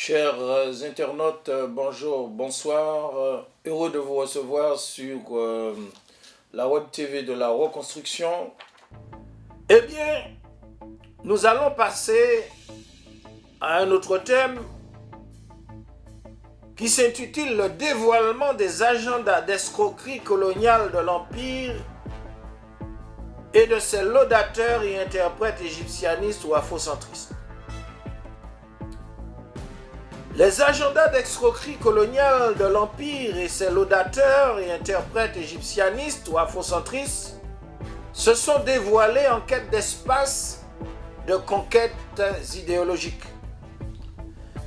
Chers internautes, bonjour, bonsoir. Heureux de vous recevoir sur la Web TV de la reconstruction. Eh bien, nous allons passer à un autre thème qui s'intitule le dévoilement des agendas d'escroquerie coloniale de l'Empire et de ses laudateurs et interprètes égyptianistes ou afrocentristes. Les agendas d'escroquerie coloniale de l'Empire et ses laudateurs et interprètes égyptianistes ou afrocentristes se sont dévoilés en quête d'espace de conquêtes idéologiques.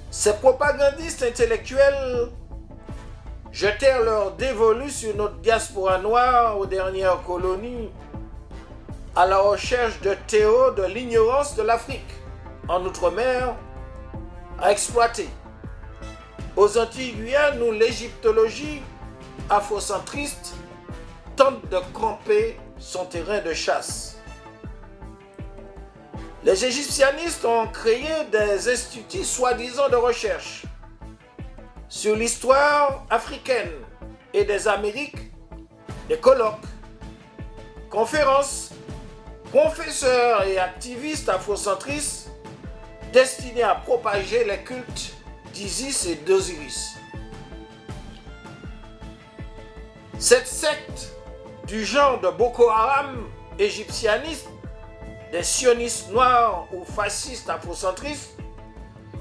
Ces propagandistes intellectuels jetèrent leur dévolu sur notre diaspora noire aux dernières colonies à la recherche de théories de l'ignorance de l'Afrique en Outre-mer à exploiter. Aux Antilles-Guyane, où l'égyptologie afrocentriste tente de camper son terrain de chasse. Les égyptianistes ont créé des instituts soi-disant de recherche sur l'histoire africaine et des Amériques, des colloques, conférences, professeurs et activistes afrocentristes destinés à propager les cultes d'Isis et d'Osiris. Cette secte du genre de Boko Haram égyptianiste, des sionistes noirs ou fascistes afrocentristes,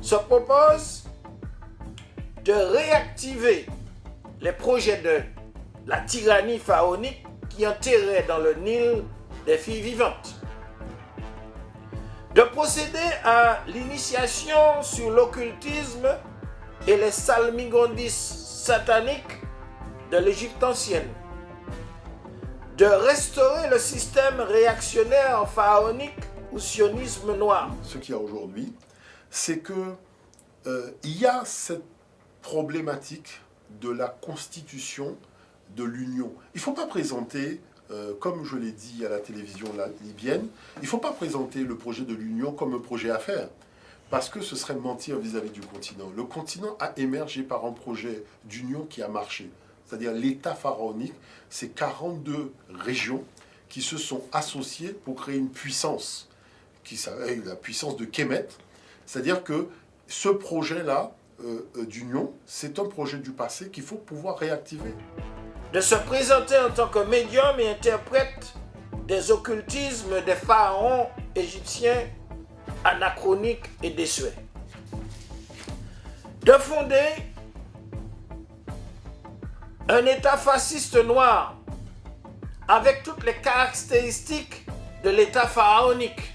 se propose de réactiver les projets de la tyrannie pharaonique qui enterrait dans le Nil des filles vivantes, de procéder à l'initiation sur l'occultisme et les salmigondis sataniques de l'Égypte ancienne, de restaurer le système réactionnaire pharaonique ou sionisme noir. Ce qu'il y a aujourd'hui, c'est que il y a cette problématique de la constitution de l'Union. Il ne faut pas présenter, comme je l'ai dit à la télévision libyenne, il ne faut pas présenter le projet de l'Union comme un projet à faire, parce que ce serait mentir vis-à-vis du continent. Le continent a émergé par un projet d'union qui a marché. C'est-à-dire l'État pharaonique, c'est 42 régions qui se sont associées pour créer une puissance, qui s'appelle la puissance de Kemet. C'est-à-dire que ce projet-là d'union, c'est un projet du passé qu'il faut pouvoir réactiver. De se présenter en tant que médium et interprète des occultismes des pharaons égyptiens anachroniques et désuets. De fonder un État fasciste noir avec toutes les caractéristiques de l'État pharaonique,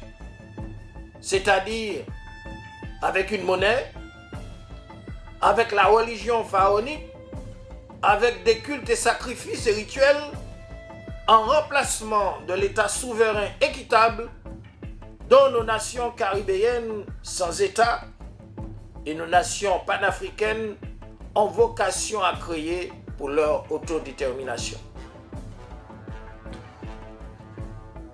c'est-à-dire avec une monnaie, avec la religion pharaonique, avec des cultes et sacrifices et rituels, en remplacement de l'État souverain équitable dont nos nations caribéennes sans État et nos nations panafricaines ont vocation à créer pour leur autodétermination.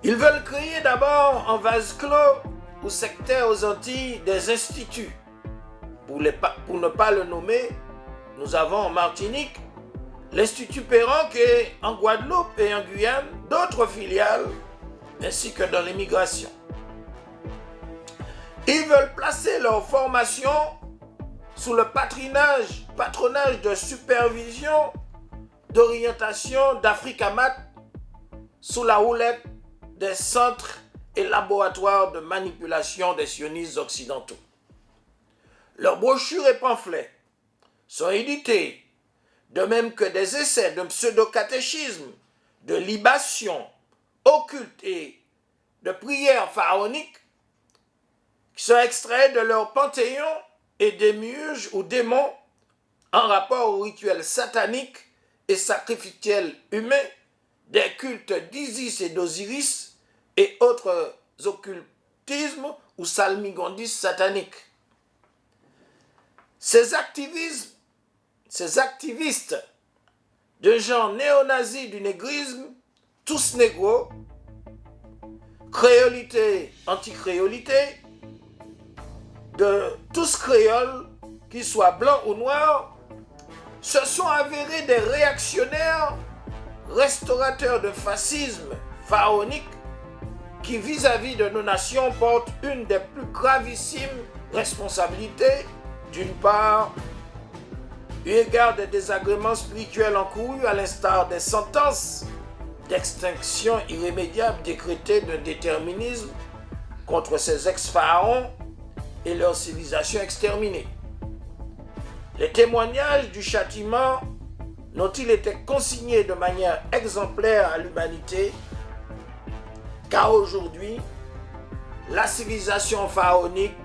Ils veulent créer d'abord en vase clos ou sectaire aux Antilles des instituts. Pour ne pas le nommer, nous avons en Martinique l'Institut Perron qui est en Guadeloupe et en Guyane, d'autres filiales, ainsi que dans l'immigration. Ils veulent placer leur formation sous le patronage de supervision, d'orientation d'Africamat, sous la houlette des centres et laboratoires de manipulation des sionistes occidentaux. Leurs brochures et pamphlets sont édités, de même que des essais de pseudo-catéchisme, de libation, occulte et de prières pharaoniques qui sont extraits de leur panthéon et démiurges ou démons en rapport aux rituels sataniques et sacrificiels humains des cultes d'Isis et d'Osiris et autres occultismes ou salmigondis sataniques. Ces activistes de genre néo-nazis du négrisme, tous négros, créolité, anti-créolité, de tous créoles qu'ils soient blancs ou noirs, se sont avérés des réactionnaires restaurateurs de fascisme pharaonique qui, vis-à-vis de nos nations, portent une des plus gravissimes responsabilités. D'une part, eu égard des désagréments spirituels encourus, à l'instar des sentences d'extinction irrémédiable décrétées d'un déterminisme contre ces ex-pharaons et leur civilisation exterminée. Les témoignages du châtiment n'ont-ils été consignés de manière exemplaire à l'humanité, car aujourd'hui, la civilisation pharaonique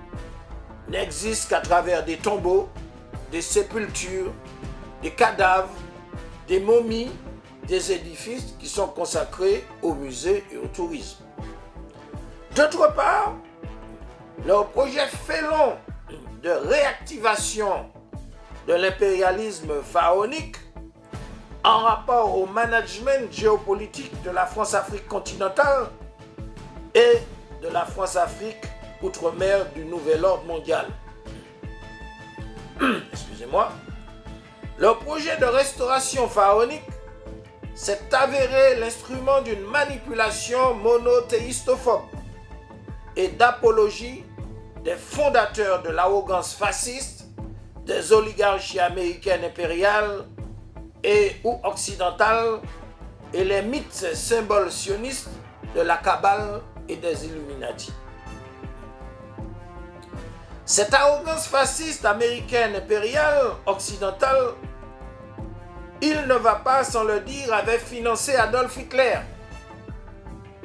n'existe qu'à travers des tombeaux, des sépultures, des cadavres, des momies, des édifices qui sont consacrés au musée et au tourisme. D'autre part, leur projet félon de réactivation de l'impérialisme pharaonique en rapport au management géopolitique de la France-Afrique continentale et de la France-Afrique outre-mer du nouvel ordre mondial. Excusez-moi. Leur projet de restauration pharaonique s'est avéré l'instrument d'une manipulation monothéistophobe et d'apologie des fondateurs de l'arrogance fasciste, des oligarchies américaines impériales et ou occidentales et les mythes et symboles sionistes de la Kabbale et des Illuminati. Cette arrogance fasciste américaine, impériale, occidentale, il ne va pas sans le dire, avait financé Adolf Hitler.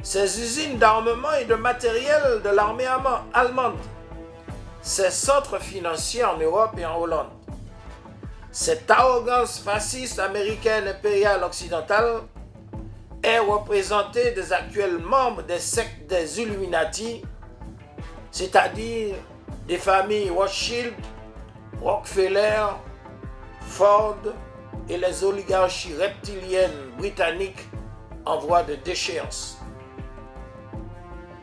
Ses usines d'armement et de matériel de l'armée allemande, ses centres financiers en Europe et en Hollande. Cette arrogance fasciste américaine, impériale, occidentale est représentée des actuels membres des sectes des Illuminati, c'est-à-dire des familles Rothschild, Rockefeller, Ford et les oligarchies reptiliennes britanniques en voie de déchéance.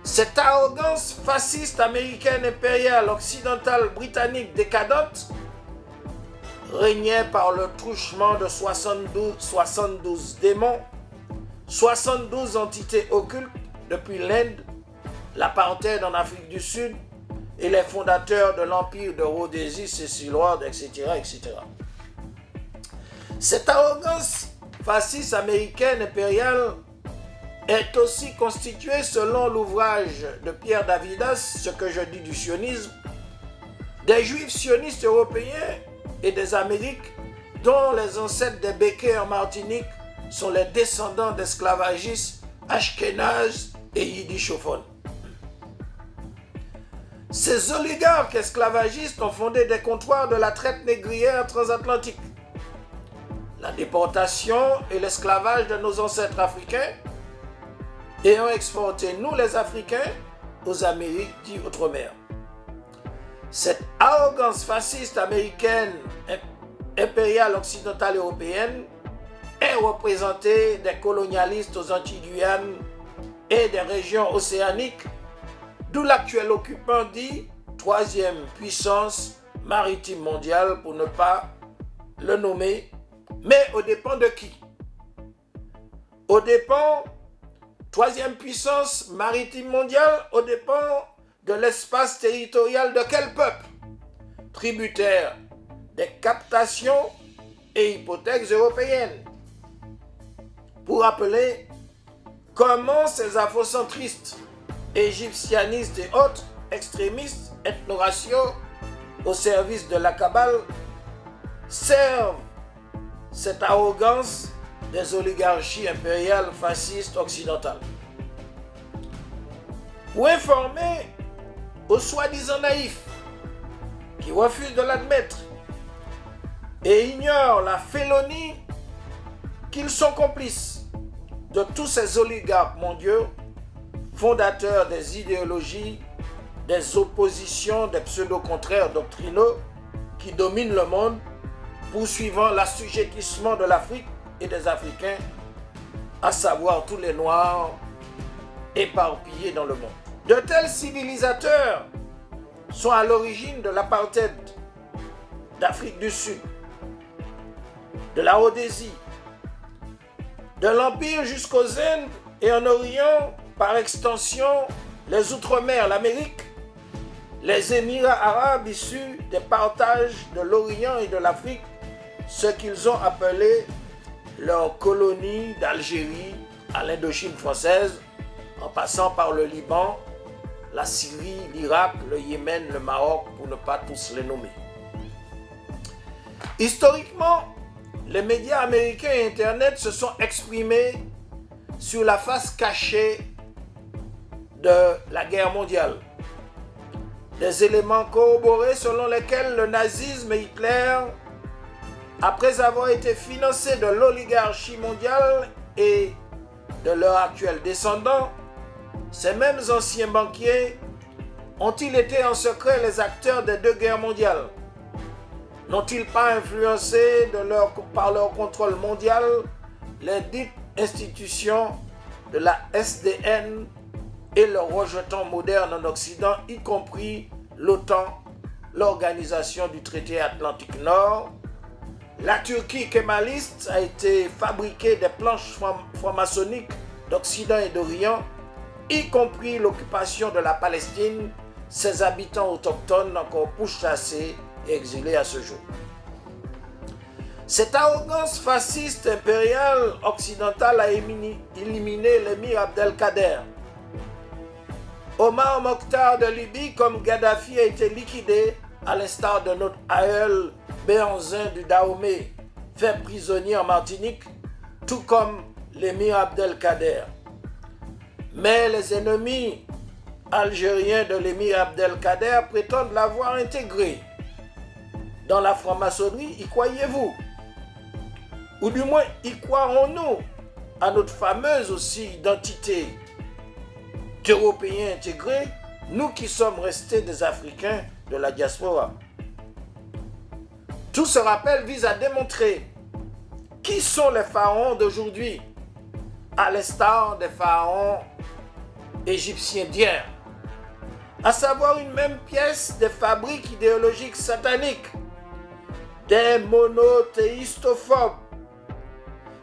Cette arrogance fasciste américaine, impériale, occidentale, britannique décadente régnait par le truchement de 72 démons, 72 entités occultes depuis l'Inde, l'apartheid en Afrique du Sud et les fondateurs de l'empire de Rhodésie, Cécile-Ward, etc., etc. Cette arrogance fasciste américaine impériale est aussi constituée, selon l'ouvrage de Pierre Davidas, Ce que je dis du sionisme, des juifs sionistes européens et des Amériques dont les ancêtres des Békés en Martinique sont les descendants d'esclavagistes ashkénazes et yiddishophones. Ces oligarques esclavagistes ont fondé des comptoirs de la traite négrière transatlantique, la déportation et l'esclavage de nos ancêtres africains, et ont exporté, nous les Africains, aux Amériques dites outre-mer. Cette arrogance fasciste américaine, impériale, occidentale, européenne est représentée des colonialistes aux Antilles-Guyane et des régions océaniques, d'où l'actuel occupant dit troisième puissance maritime mondiale, pour ne pas le nommer, mais aux dépens de qui? Aux dépens, troisième puissance maritime mondiale, aux dépens de l'espace territorial de quel peuple? Tributaire des captations et hypothèques européennes. Pour rappeler comment ces afrocentristes, égyptianistes et autres extrémistes ethno-raciaux au service de la Kabbale servent cette arrogance des oligarchies impériales fascistes occidentales. Pour informer aux soi-disant naïfs qui refusent de l'admettre et ignorent la félonie qu'ils sont complices de tous ces oligarques mondiaux, fondateurs des idéologies, des oppositions, des pseudo-contraires doctrinaux qui dominent le monde, poursuivant l'assujettissement de l'Afrique et des Africains, à savoir tous les Noirs éparpillés dans le monde. De tels civilisateurs sont à l'origine de l'apartheid d'Afrique du Sud, de la Rhodésie, de l'Empire jusqu'aux Indes et en Orient, par extension, les Outre-mer, l'Amérique, les Émirats arabes issus des partages de l'Orient et de l'Afrique, ce qu'ils ont appelé leur colonie d'Algérie à l'Indochine française, en passant par le Liban, la Syrie, l'Irak, le Yémen, le Maroc, pour ne pas tous les nommer. Historiquement, les médias américains et Internet se sont exprimés sur la face cachée de la guerre mondiale. Des éléments corroborés selon lesquels le nazisme et Hitler, après avoir été financés de l'oligarchie mondiale et de leurs actuels descendants, ces mêmes anciens banquiers ont-ils été en secret les acteurs des deux guerres mondiales? N'ont-ils pas influencé par leur contrôle mondial les dites institutions de la SDN et leurs rejetons modernes en Occident, y compris l'OTAN, l'Organisation du Traité Atlantique Nord? La Turquie kémaliste a été fabriquée des planches franc-maçonniques d'Occident et d'Orient, y compris l'occupation de la Palestine, ses habitants autochtones encore pourchassés et exilés à ce jour. Cette arrogance fasciste impériale occidentale a éliminé l'émir Abdelkader. Omar Mokhtar de Libye comme Gaddafi a été liquidé, à l'instar de notre aïeul Béhanzin du Dahomey, fait prisonnier en Martinique, tout comme l'émir Abdelkader. Mais les ennemis algériens de l'émir Abdelkader prétendent l'avoir intégré dans la franc-maçonnerie. Y croyez-vous? Ou du moins, y croirons-nous à notre fameuse aussi identité d'Européens intégrés, nous qui sommes restés des Africains de la diaspora? Tout ce rappel vise à démontrer qui sont les pharaons d'aujourd'hui, à l'instar des pharaons égyptiens d'hier, à savoir une même pièce des fabriques idéologiques sataniques, des monothéistophobes,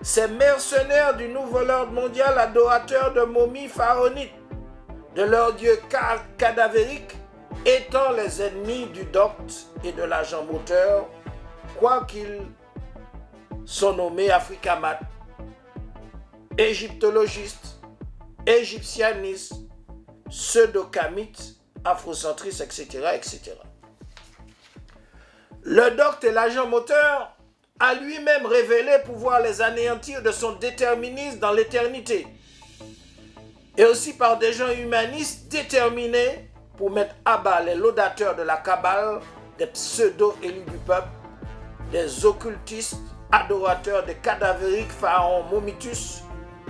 ces mercenaires du nouvel ordre mondial adorateurs de momies pharaoniques, de leurs dieux cadavériques, étant les ennemis du docte et de l'agent moteur, quoiqu'ils sont nommés africamat, égyptologistes, égyptianistes, pseudo-kamites, afrocentristes, etc., etc. Le docte et l'agent moteur a lui-même révélé pouvoir les anéantir de son déterminisme dans l'éternité, et aussi par des gens humanistes déterminés pour mettre à bas les laudateurs de la Kabbale, des pseudo-élus du peuple, des occultistes, adorateurs des cadavériques pharaons Momitus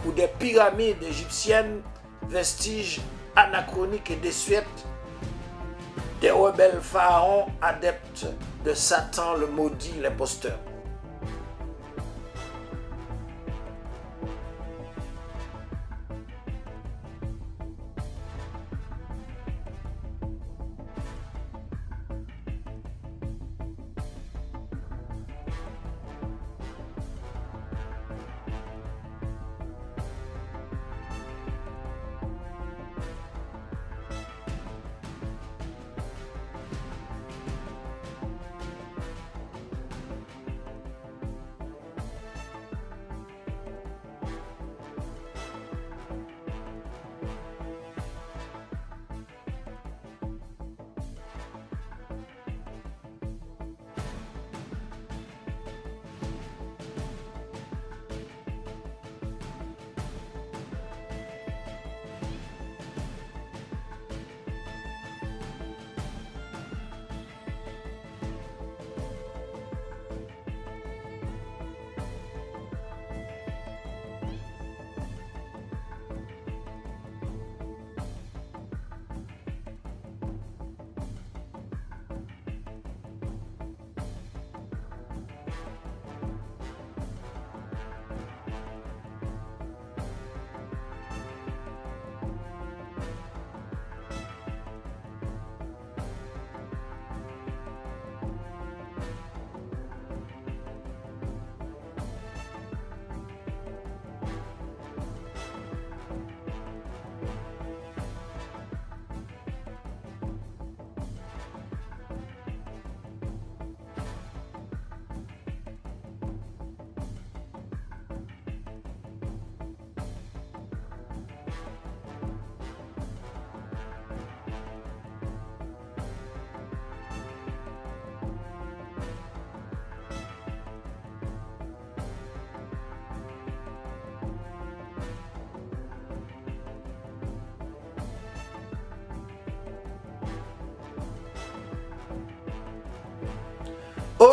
ou des pyramides égyptiennes, vestiges anachroniques et désuètes, des rebelles pharaons adeptes de Satan le maudit, l'imposteur.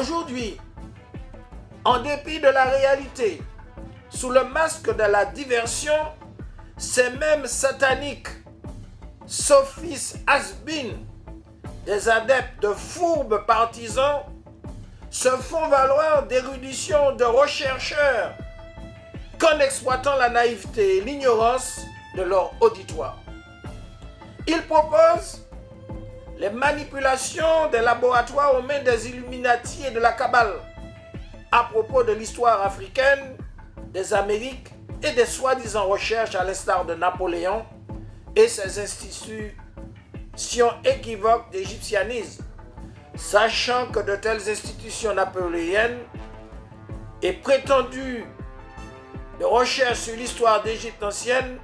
Aujourd'hui, en dépit de la réalité, sous le masque de la diversion, ces mêmes sataniques, sophistes has-been, des adeptes de fourbes partisans, se font valoir d'érudition de rechercheurs qu'en exploitant la naïveté et l'ignorance de leur auditoire. Ils proposent les manipulations des laboratoires aux mains des Illuminati et de la Kabbale à propos de l'histoire africaine, des Amériques et des soi-disant recherches à l'instar de Napoléon et ses institutions équivoques d'égyptianisme, sachant que de telles institutions napoléoniennes et prétendues de recherche sur l'histoire d'Égypte ancienne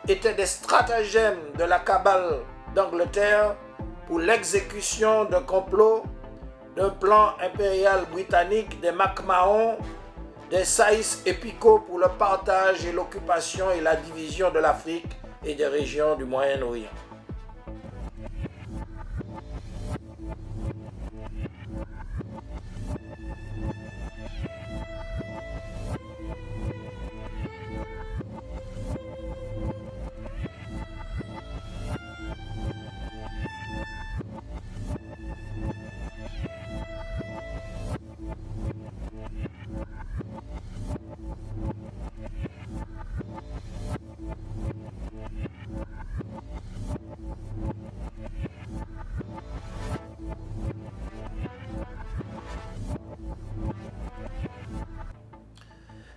étaient des stratagèmes de la Kabbale d'Angleterre pour l'exécution d'un complot, d'un plan impérial britannique des MacMahon, des Saïs et Picot pour le partage et l'occupation et la division de l'Afrique et des régions du Moyen-Orient.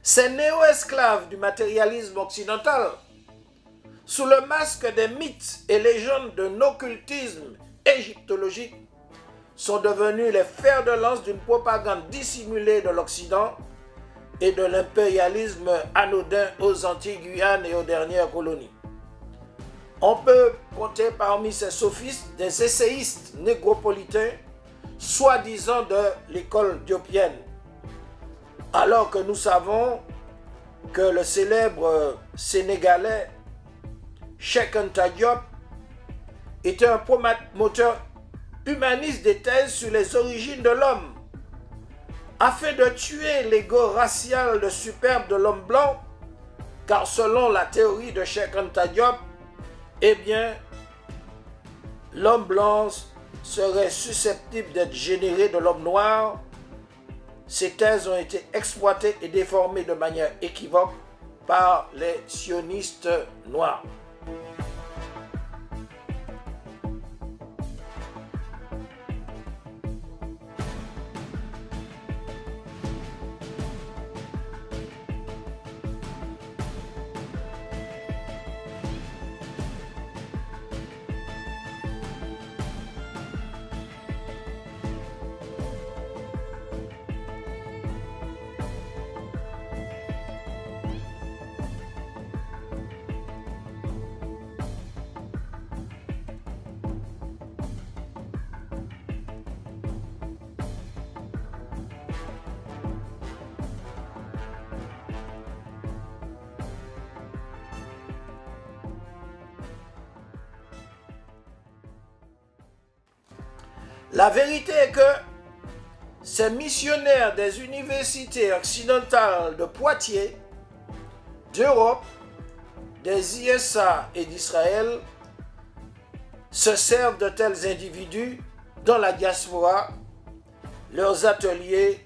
Ces néo-esclaves du matérialisme occidental, sous le masque des mythes et légendes d'un occultisme égyptologique, sont devenus les fers de lance d'une propagande dissimulée de l'Occident et de l'impérialisme anodin aux Antilles-Guyane et aux dernières colonies. On peut compter parmi ces sophistes des essayistes négropolitains, soi-disant de l'école diopienne, alors que nous savons que le célèbre Sénégalais Cheikh Anta Diop était un promoteur humaniste des thèses sur les origines de l'homme, afin de tuer l'ego racial de superbe de l'homme blanc, car selon la théorie de Cheikh Anta Diop, eh bien, l'homme blanc serait susceptible d'être généré de l'homme noir. Ces thèses ont été exploitées et déformées de manière équivoque par les sionistes noirs. La vérité est que ces missionnaires des universités occidentales de Poitiers, d'Europe, des ISA et d'Israël se servent de tels individus dans la diaspora, leurs ateliers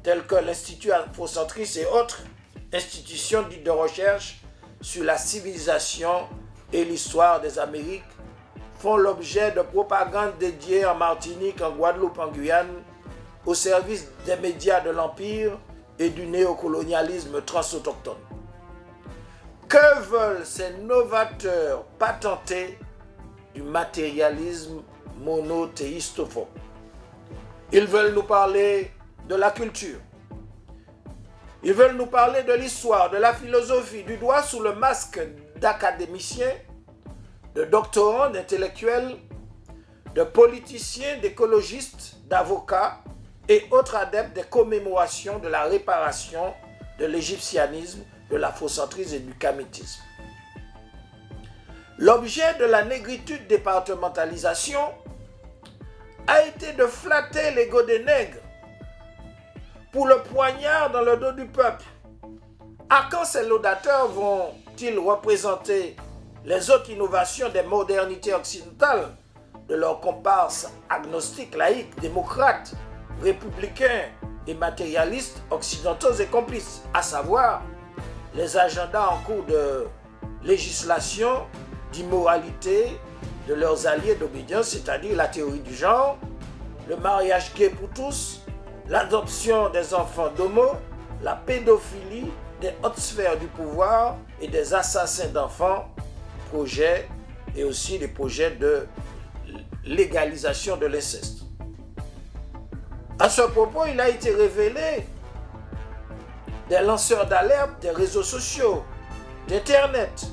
tels que l'Institut Afrocentris et autres institutions dites de recherche sur la civilisation et l'histoire des Amériques font l'objet de propagande dédiée en Martinique, en Guadeloupe, en Guyane, au service des médias de l'Empire et du néocolonialisme transautochtone. Que veulent ces novateurs patentés du matérialisme monothéistophobe? Ils veulent nous parler de la culture. Ils veulent nous parler de l'histoire, de la philosophie, du doigt sous le masque d'académiciens, de doctorants, d'intellectuels, de politiciens, d'écologistes, d'avocats et autres adeptes des commémorations de la réparation de l'égyptianisme, de l'afrocentrisme et du kamitisme. L'objet de la négritude départementalisation a été de flatter l'ego des nègres pour le poignard dans le dos du peuple. À quand ces laudateurs vont-ils représenter les autres innovations des modernités occidentales de leurs comparses agnostiques, laïcs, démocrates, républicains et matérialistes occidentaux et complices, à savoir les agendas en cours de législation, d'immoralité de leurs alliés d'obédience, c'est-à-dire la théorie du genre, le mariage gay pour tous, l'adoption des enfants d'homo, la pédophilie des hautes sphères du pouvoir et des assassins d'enfants, projets et aussi des projets de légalisation de l'inceste. À ce propos, il a été révélé des lanceurs d'alerte des réseaux sociaux, d'Internet,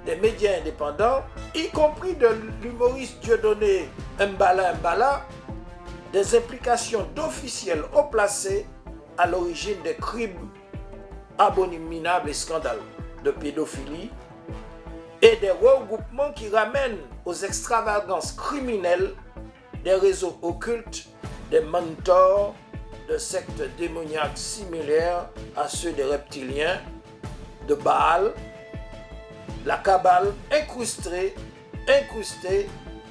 des médias indépendants, y compris de l'humoriste Dieudonné Mbala, des implications d'officiels haut placés à l'origine des crimes abominables et scandales de pédophilie et des regroupements qui ramènent aux extravagances criminelles des réseaux occultes, des mentors de sectes démoniaques similaires à ceux des reptiliens, de Baal, la Kabbale incrustée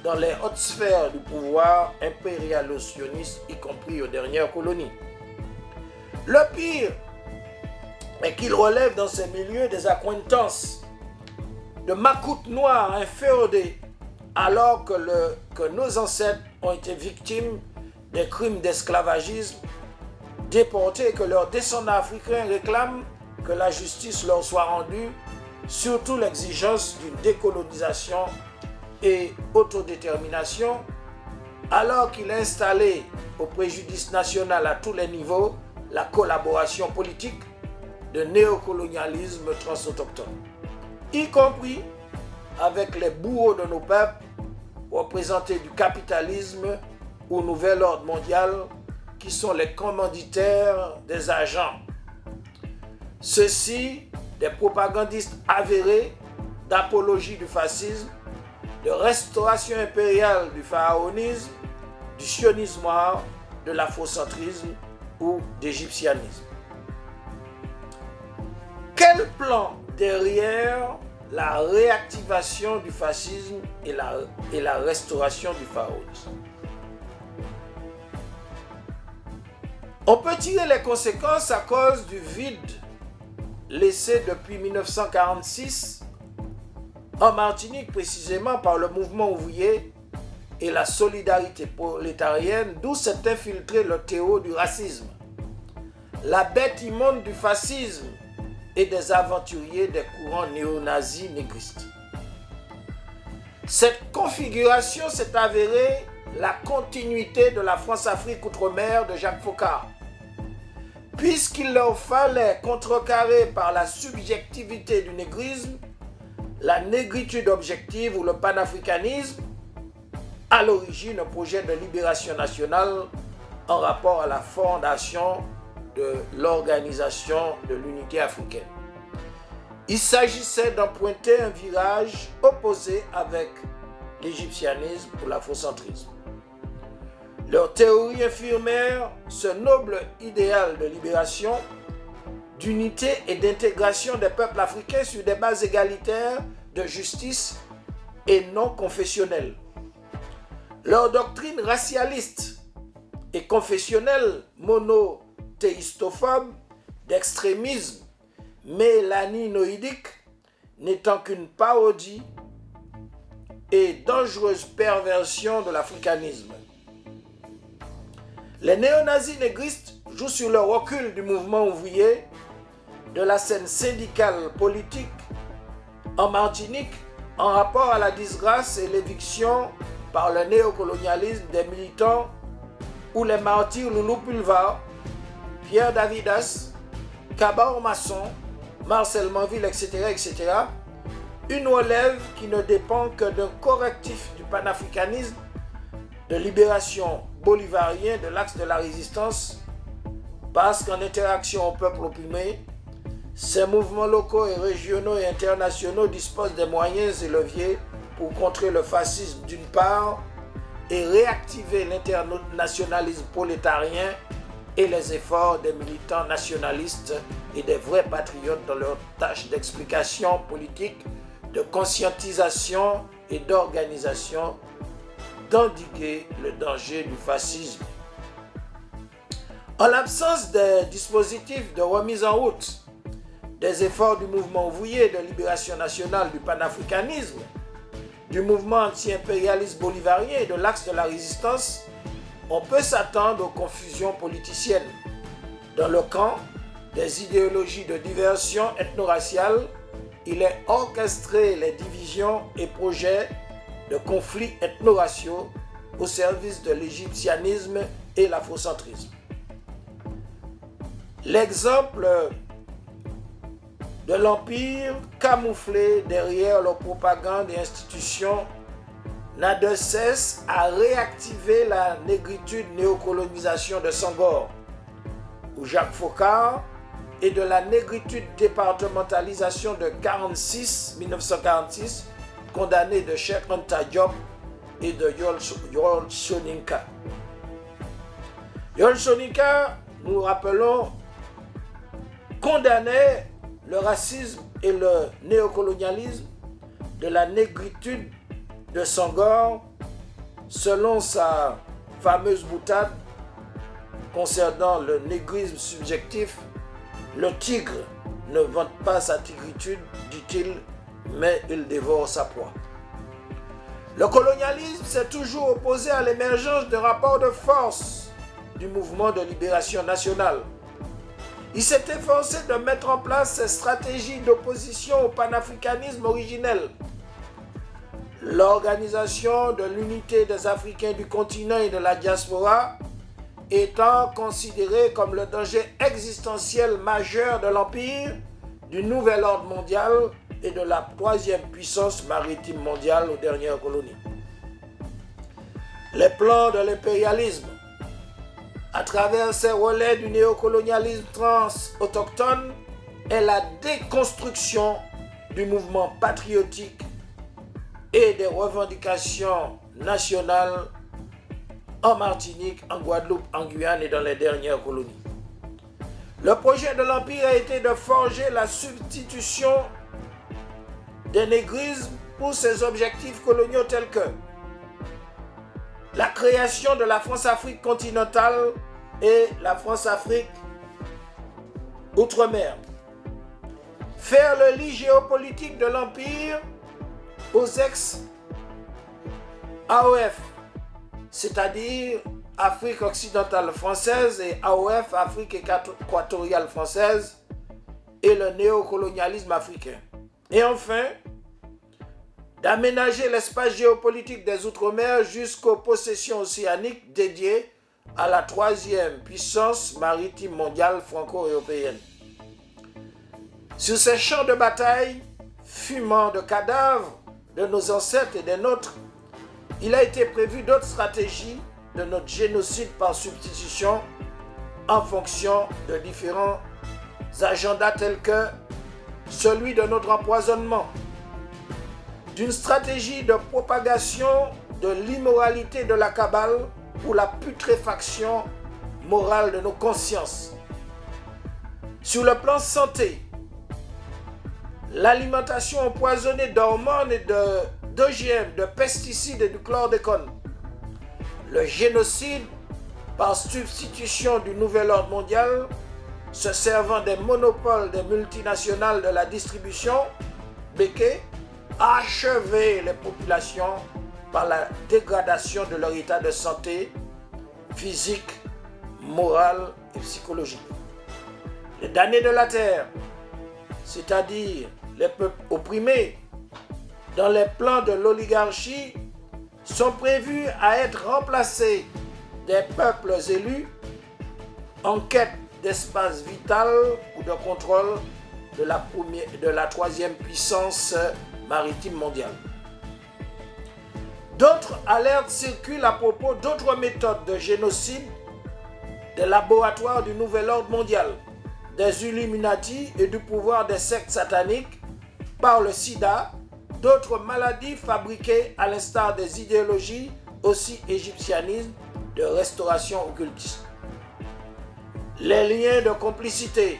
dans les hautes sphères du pouvoir impérialo-sioniste, y compris aux dernières colonies. Le pire est qu'il relève dans ces milieux des accointances de macoutes noires inféodées, alors que nos ancêtres ont été victimes des crimes d'esclavagisme, déportés et que leurs descendants africains réclament que la justice leur soit rendue, surtout l'exigence d'une décolonisation et autodétermination, alors qu'il a installé au préjudice national à tous les niveaux la collaboration politique de néocolonialisme transautochtone, y compris avec les bourreaux de nos peuples, représentés du capitalisme ou nouvel ordre mondial, qui sont les commanditaires des agents. Ceux-ci, des propagandistes avérés d'apologie du fascisme, de restauration impériale du pharaonisme, du sionisme noir, de l'afrocentrisme ou d'égyptianisme. Quel plan derrière la réactivation du fascisme et la restauration du pharaonisme? On peut tirer les conséquences à cause du vide laissé depuis 1946 en Martinique, précisément par le mouvement ouvrier et la solidarité prolétarienne, d'où s'est infiltré le terreau du racisme, la bête immonde du fascisme et des aventuriers des courants néo-nazis négristes. Cette configuration s'est avérée la continuité de la France-Afrique outre-mer de Jacques Foccart, puisqu'il leur fallait contrecarrer par la subjectivité du négrisme la négritude objective ou le panafricanisme, à l'origine un projet de libération nationale en rapport à la fondation de l'Organisation de l'Unité africaine. Il s'agissait d'emprunter un virage opposé avec l'égyptianisme ou l'afrocentrisme. Leurs théories infirmèrent ce noble idéal de libération, d'unité et d'intégration des peuples africains sur des bases égalitaires de justice et non confessionnelles. Leur doctrine racialiste et confessionnelle monothéistophobe d'extrémisme mélaninoïdique n'étant qu'une parodie et dangereuse perversion de l'africanisme. Les néo-nazis négristes jouent sur le recul du mouvement ouvrier, de la scène syndicale politique en Martinique en rapport à la disgrâce et l'éviction par le néocolonialisme des militants ou les martyrs Loulou Pulvar, Pierre Davidas, Kabar Masson, Marcel Manville, etc., une relève qui ne dépend que d'un correctif du panafricanisme, de libération bolivarien de l'axe de la résistance, parce qu'en interaction au peuple opprimé, ces mouvements locaux et régionaux et internationaux disposent des moyens et leviers pour contrer le fascisme d'une part et réactiver l'internationalisme prolétarien et les efforts des militants nationalistes et des vrais patriotes dans leur tâche d'explication politique, de conscientisation et d'organisation, d'endiguer le danger du fascisme. En l'absence des dispositifs de remise en route des efforts du mouvement ouvrier de libération nationale, du panafricanisme, du mouvement anti-impérialiste bolivarien et de l'axe de la résistance, on peut s'attendre aux confusions politiciennes. Dans le camp des idéologies de diversion ethno-raciale, il est orchestré les divisions et projets de conflits ethno-raciaux au service de l'égyptianisme et l'afrocentrisme. L'exemple de l'Empire camouflé derrière leur propagande et institutions n'a de cesse à réactiver la négritude néocolonisation de Senghor ou Jacques Foccart et de la négritude départementalisation de 1946 condamnée de Cheikh Anta Diop et de Yol Soninka. Yol Soninka, nous rappelons, condamnait le racisme et le néocolonialisme de la négritude de Senghor selon sa fameuse boutade concernant le négrisme subjectif. Le tigre ne vante pas sa tigritude, dit-il, mais il dévore sa proie. Le colonialisme s'est toujours opposé à l'émergence de rapports de force du mouvement de libération nationale. Il s'est efforcé de mettre en place ces stratégies d'opposition au panafricanisme originel. L'organisation de l'unité des Africains du continent et de la diaspora étant considérée comme le danger existentiel majeur de l'Empire, du nouvel ordre mondial et de la troisième puissance maritime mondiale aux dernières colonies. Les plans de l'impérialisme, à travers ces relais du néocolonialisme trans-autochtone, est la déconstruction du mouvement patriotique et des revendications nationales en Martinique, en Guadeloupe, en Guyane et dans les dernières colonies. Le projet de l'Empire a été de forger la substitution des négrismes pour ses objectifs coloniaux tels que la création de la France-Afrique continentale et la France-Afrique outre-mer. Faire le lit géopolitique de l'Empire aux ex-AOF, c'est-à-dire Afrique occidentale française et AOF, Afrique équatoriale française, et le néocolonialisme africain. Et enfin, d'aménager l'espace géopolitique des Outre-mer jusqu'aux possessions océaniques dédiées à la troisième puissance maritime mondiale franco-européenne. Sur ces champs de bataille, fumant de cadavres de nos ancêtres et des nôtres, il a été prévu d'autres stratégies de notre génocide par substitution en fonction de différents agendas tels que celui de notre empoisonnement, d'une stratégie de propagation de l'immoralité de la cabale pour la putréfaction morale de nos consciences. Sur le plan santé, l'alimentation empoisonnée d'hormones et d'OGM, de pesticides et du chlordécone, le génocide par substitution du nouvel ordre mondial, se servant des monopoles des multinationales de la distribution, béquet, achever les populations par la dégradation de leur état de santé physique, morale et psychologique. Les damnés de la terre, c'est-à-dire les peuples opprimés, dans les plans de l'oligarchie, sont prévus à être remplacés des peuples élus en quête d'espace vital ou de contrôle de la troisième puissance maritime mondiale. D'autres alertes circulent à propos d'autres méthodes de génocide des laboratoires du nouvel ordre mondial, des Illuminati et du pouvoir des sectes sataniques par le sida, d'autres maladies fabriquées à l'instar des idéologies aussi égyptianistes de restauration occultiste. Les liens de complicité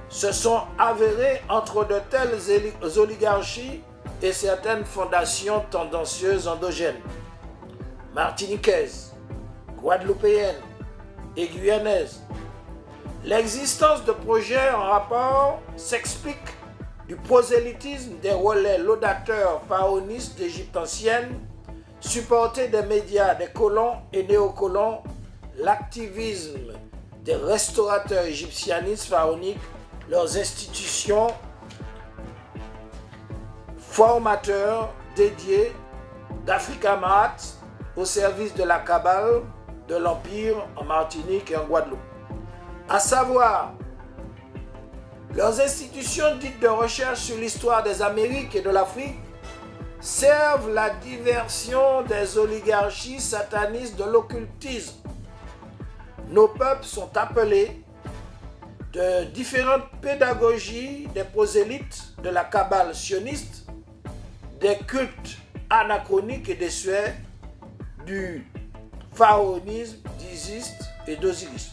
se sont avérés entre de telles oligarchies et certaines fondations tendancieuses endogènes, martiniquaises, guadeloupéennes et guyanaises. L'existence de projets en rapport s'explique du prosélytisme des relais laudateurs pharaonistes d'Égypte ancienne, supportés des médias des colons et néocolons, l'activisme des restaurateurs égyptianistes pharaoniques, leurs institutions, formateurs dédiés d'Africa Mat au service de la cabale de l'Empire en Martinique et en Guadeloupe. À savoir, leurs institutions dites de recherche sur l'histoire des Amériques et de l'Afrique servent la diversion des oligarchies satanistes de l'occultisme. Nos peuples sont appelés de différentes pédagogies des prosélytes de la cabale sioniste, des cultes anachroniques et désuets du pharaonisme d'Isis et d'Osiris.